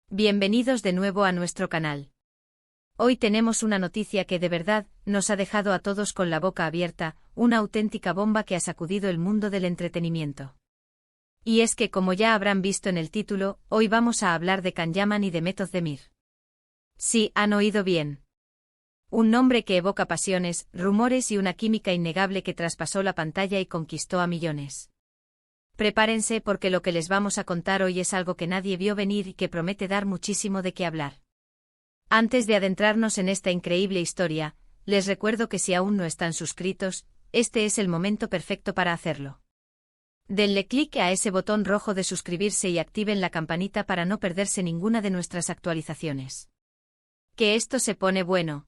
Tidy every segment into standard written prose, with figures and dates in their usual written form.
Bienvenidos de nuevo a nuestro canal. Hoy tenemos una noticia que de verdad nos ha dejado a todos con la boca abierta, una auténtica bomba que ha sacudido el mundo del entretenimiento. Y es que, como ya habrán visto en el título, hoy vamos a hablar de Can Yaman y de Method Demir. Sí, han oído bien. Un nombre que evoca pasiones, rumores y una química innegable que traspasó la pantalla y conquistó a millones. Prepárense porque lo que les vamos a contar hoy es algo que nadie vio venir y que promete dar muchísimo de qué hablar. Antes de adentrarnos en esta increíble historia, les recuerdo que si aún no están suscritos, este es el momento perfecto para hacerlo. Denle clic a ese botón rojo de suscribirse y activen la campanita para no perderse ninguna de nuestras actualizaciones. Que esto se pone bueno.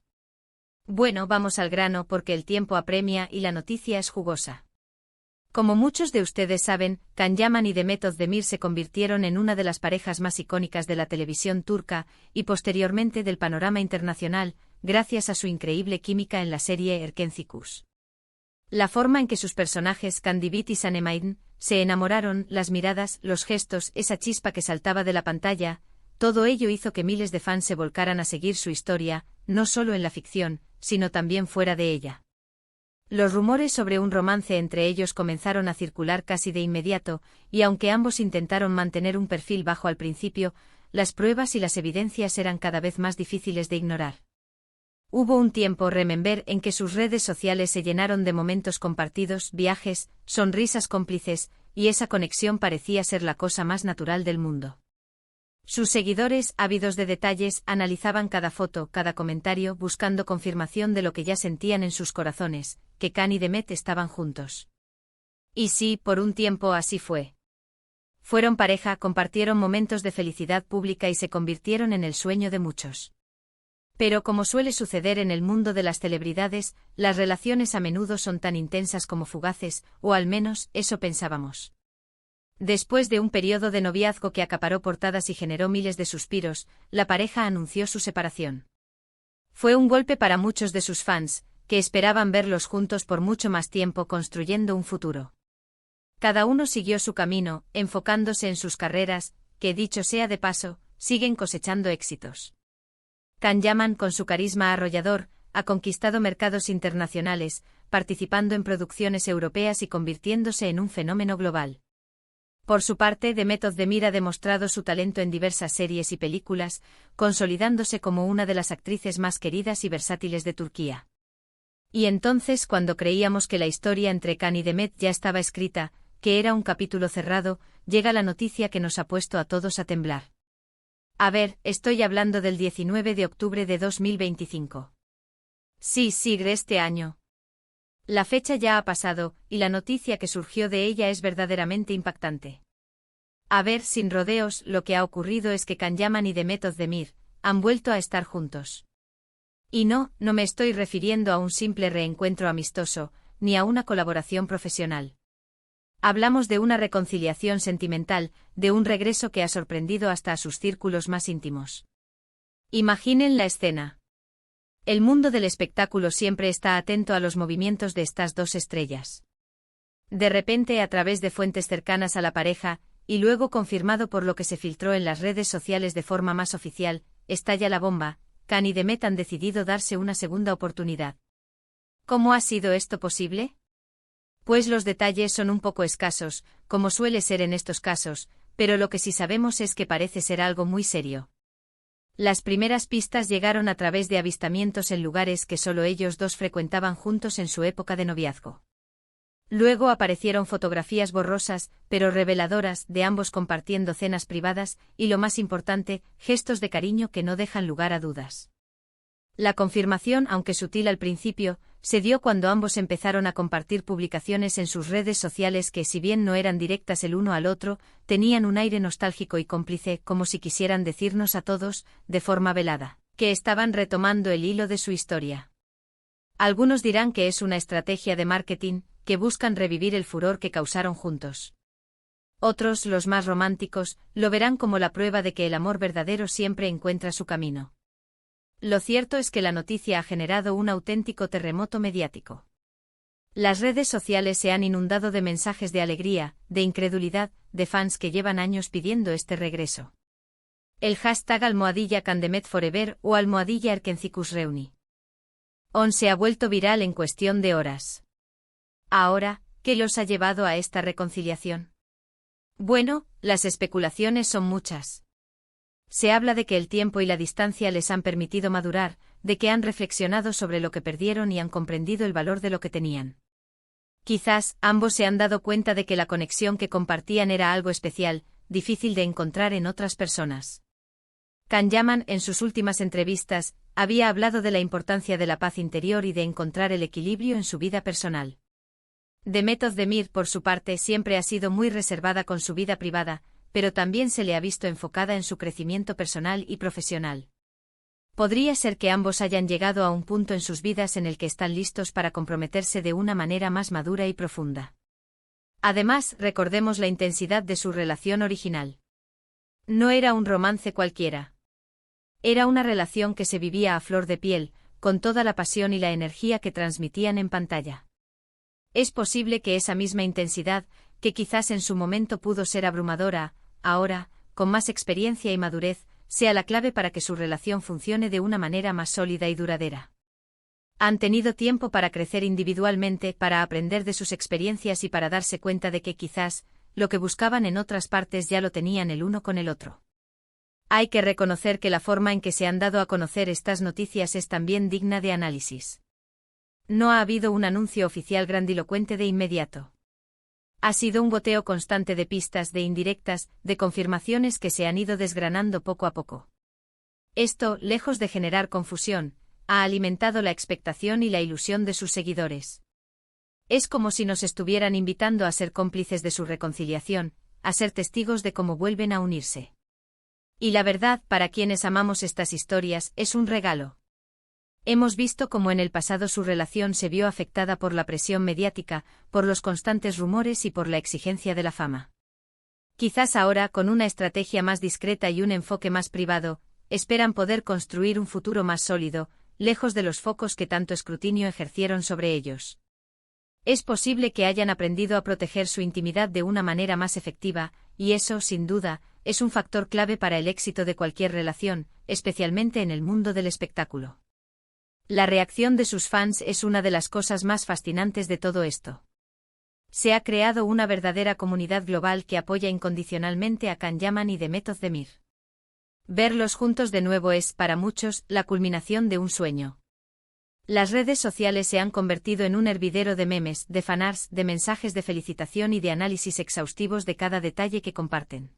Bueno, vamos al grano porque el tiempo apremia y la noticia es jugosa. Como muchos de ustedes saben, Can Yaman y Method Demir se convirtieron en una de las parejas más icónicas de la televisión turca y posteriormente del panorama internacional, gracias a su increíble química en la serie Erkenci. La forma en que sus personajes Kandibit y Sanemayn se enamoraron, las miradas, los gestos, esa chispa que saltaba de la pantalla, todo ello hizo que miles de fans se volcaran a seguir su historia, no solo en la ficción, sino también fuera de ella. Los rumores sobre un romance entre ellos comenzaron a circular casi de inmediato, y aunque ambos intentaron mantener un perfil bajo al principio, las pruebas y las evidencias eran cada vez más difíciles de ignorar. Hubo un tiempo, remember, en que sus redes sociales se llenaron de momentos compartidos, viajes, sonrisas cómplices, y esa conexión parecía ser la cosa más natural del mundo. Sus seguidores, ávidos de detalles, analizaban cada foto, cada comentario, buscando confirmación de lo que ya sentían en sus corazones, que Can y Demet estaban juntos. Y sí, por un tiempo así fue. Fueron pareja, compartieron momentos de felicidad pública y se convirtieron en el sueño de muchos. Pero como suele suceder en el mundo de las celebridades, las relaciones a menudo son tan intensas como fugaces, o al menos, eso pensábamos. Después de un periodo de noviazgo que acaparó portadas y generó miles de suspiros, la pareja anunció su separación. Fue un golpe para muchos de sus fans, que esperaban verlos juntos por mucho más tiempo construyendo un futuro. Cada uno siguió su camino, enfocándose en sus carreras, que dicho sea de paso, siguen cosechando éxitos. Can Yaman, con su carisma arrollador, ha conquistado mercados internacionales, participando en producciones europeas y convirtiéndose en un fenómeno global. Por su parte, Method Demir ha demostrado su talento en diversas series y películas, consolidándose como una de las actrices más queridas y versátiles de Turquía. Y entonces, cuando creíamos que la historia entre Can y Demet ya estaba escrita, que era un capítulo cerrado, llega la noticia que nos ha puesto a todos a temblar. A ver, estoy hablando del 19 de octubre de 2025. Sí, este año. La fecha ya ha pasado, y la noticia que surgió de ella es verdaderamente impactante. A ver, sin rodeos, lo que ha ocurrido es que Can Yaman y Method Demir han vuelto a estar juntos. Y no me estoy refiriendo a un simple reencuentro amistoso, ni a una colaboración profesional. Hablamos de una reconciliación sentimental, de un regreso que ha sorprendido hasta a sus círculos más íntimos. Imaginen la escena. El mundo del espectáculo siempre está atento a los movimientos de estas dos estrellas. De repente, a través de fuentes cercanas a la pareja, y luego confirmado por lo que se filtró en las redes sociales de forma más oficial, estalla la bomba. Can y Demet han decidido darse una segunda oportunidad. ¿Cómo ha sido esto posible? Pues los detalles son un poco escasos, como suele ser en estos casos, pero lo que sí sabemos es que parece ser algo muy serio. Las primeras pistas llegaron a través de avistamientos en lugares que solo ellos dos frecuentaban juntos en su época de noviazgo. Luego aparecieron fotografías borrosas, pero reveladoras, de ambos compartiendo cenas privadas, y lo más importante, gestos de cariño que no dejan lugar a dudas. La confirmación, aunque sutil al principio, se dio cuando ambos empezaron a compartir publicaciones en sus redes sociales que, si bien no eran directas el uno al otro, tenían un aire nostálgico y cómplice, como si quisieran decirnos a todos, de forma velada, que estaban retomando el hilo de su historia. Algunos dirán que es una estrategia de marketing, que buscan revivir el furor que causaron juntos. Otros, los más románticos, lo verán como la prueba de que el amor verdadero siempre encuentra su camino. Lo cierto es que la noticia ha generado un auténtico terremoto mediático. Las redes sociales se han inundado de mensajes de alegría, de incredulidad, de fans que llevan años pidiendo este regreso. El hashtag #CanDemetForever o #ErkencicusReuni. On se ha vuelto viral en cuestión de horas. Ahora, ¿qué los ha llevado a esta reconciliación? Bueno, las especulaciones son muchas. Se habla de que el tiempo y la distancia les han permitido madurar, de que han reflexionado sobre lo que perdieron y han comprendido el valor de lo que tenían. Quizás ambos se han dado cuenta de que la conexión que compartían era algo especial, difícil de encontrar en otras personas. Can Yaman, en sus últimas entrevistas, había hablado de la importancia de la paz interior y de encontrar el equilibrio en su vida personal. Demet Özdemir, por su parte, siempre ha sido muy reservada con su vida privada, pero también se le ha visto enfocada en su crecimiento personal y profesional. Podría ser que ambos hayan llegado a un punto en sus vidas en el que están listos para comprometerse de una manera más madura y profunda. Además, recordemos la intensidad de su relación original. No era un romance cualquiera. Era una relación que se vivía a flor de piel, con toda la pasión y la energía que transmitían en pantalla. Es posible que esa misma intensidad, que quizás en su momento pudo ser abrumadora, ahora, con más experiencia y madurez, sea la clave para que su relación funcione de una manera más sólida y duradera. Han tenido tiempo para crecer individualmente, para aprender de sus experiencias y para darse cuenta de que quizás, lo que buscaban en otras partes ya lo tenían el uno con el otro. Hay que reconocer que la forma en que se han dado a conocer estas noticias es también digna de análisis. No ha habido un anuncio oficial grandilocuente de inmediato. Ha sido un goteo constante de pistas, de indirectas, de confirmaciones que se han ido desgranando poco a poco. Esto, lejos de generar confusión, ha alimentado la expectación y la ilusión de sus seguidores. Es como si nos estuvieran invitando a ser cómplices de su reconciliación, a ser testigos de cómo vuelven a unirse. Y la verdad, para quienes amamos estas historias, es un regalo. Hemos visto cómo en el pasado su relación se vio afectada por la presión mediática, por los constantes rumores y por la exigencia de la fama. Quizás ahora, con una estrategia más discreta y un enfoque más privado, esperan poder construir un futuro más sólido, lejos de los focos que tanto escrutinio ejercieron sobre ellos. Es posible que hayan aprendido a proteger su intimidad de una manera más efectiva, y eso, sin duda, es un factor clave para el éxito de cualquier relación, especialmente en el mundo del espectáculo. La reacción de sus fans es una de las cosas más fascinantes de todo esto. Se ha creado una verdadera comunidad global que apoya incondicionalmente a Can Yaman y Demet Özdemir. Verlos juntos de nuevo es, para muchos, la culminación de un sueño. Las redes sociales se han convertido en un hervidero de memes, de fanarts, de mensajes de felicitación y de análisis exhaustivos de cada detalle que comparten.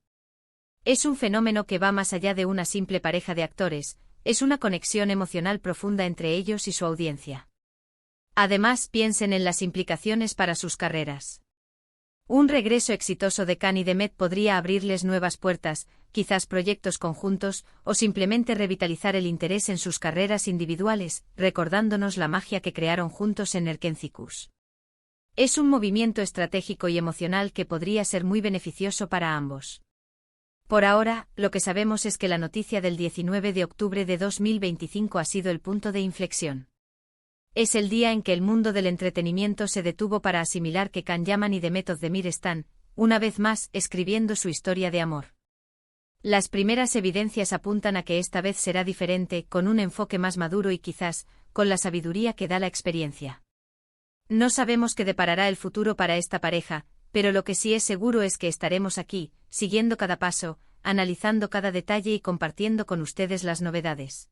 Es un fenómeno que va más allá de una simple pareja de actores, es una conexión emocional profunda entre ellos y su audiencia. Además, piensen en las implicaciones para sus carreras. Un regreso exitoso de Can y Demet podría abrirles nuevas puertas, quizás proyectos conjuntos, o simplemente revitalizar el interés en sus carreras individuales, recordándonos la magia que crearon juntos en Erkencicus. Es un movimiento estratégico y emocional que podría ser muy beneficioso para ambos. Por ahora, lo que sabemos es que la noticia del 19 de octubre de 2025 ha sido el punto de inflexión. Es el día en que el mundo del entretenimiento se detuvo para asimilar que Can Yaman y Demet Özdemir están, una vez más, escribiendo su historia de amor. Las primeras evidencias apuntan a que esta vez será diferente, con un enfoque más maduro y quizás, con la sabiduría que da la experiencia. No sabemos qué deparará el futuro para esta pareja, pero lo que sí es seguro es que estaremos aquí, siguiendo cada paso, analizando cada detalle y compartiendo con ustedes las novedades.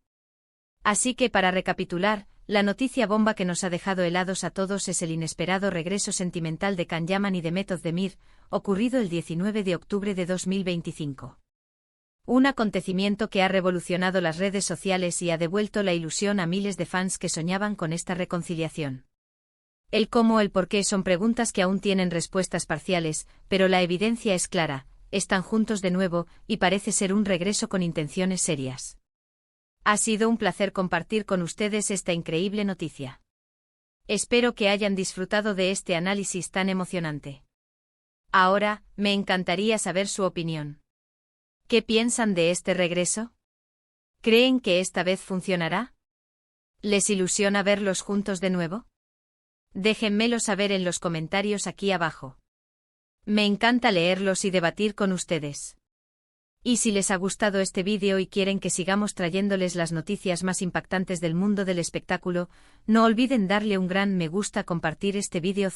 Así que para recapitular, la noticia bomba que nos ha dejado helados a todos es el inesperado regreso sentimental de Can Yaman y Demet Özdemir, ocurrido el 19 de octubre de 2025. Un acontecimiento que ha revolucionado las redes sociales y ha devuelto la ilusión a miles de fans que soñaban con esta reconciliación. El cómo o el por qué son preguntas que aún tienen respuestas parciales, pero la evidencia es clara, están juntos de nuevo, y parece ser un regreso con intenciones serias. Ha sido un placer compartir con ustedes esta increíble noticia. Espero que hayan disfrutado de este análisis tan emocionante. Ahora, me encantaría saber su opinión. ¿Qué piensan de este regreso? ¿Creen que esta vez funcionará? ¿Les ilusiona verlos juntos de nuevo? Déjenmelo saber en los comentarios aquí abajo. Me encanta leerlos y debatir con ustedes. Y si les ha gustado este vídeo y quieren que sigamos trayéndoles las noticias más impactantes del mundo del espectáculo, no olviden darle un gran me gusta, compartir este vídeo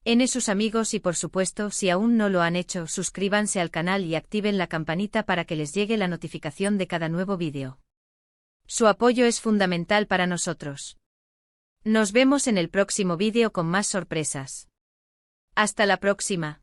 en sus amigos y por supuesto, si aún no lo han hecho, suscríbanse al canal y activen la campanita para que les llegue la notificación de cada nuevo vídeo. Su apoyo es fundamental para nosotros. Nos vemos en el próximo vídeo con más sorpresas. Hasta la próxima.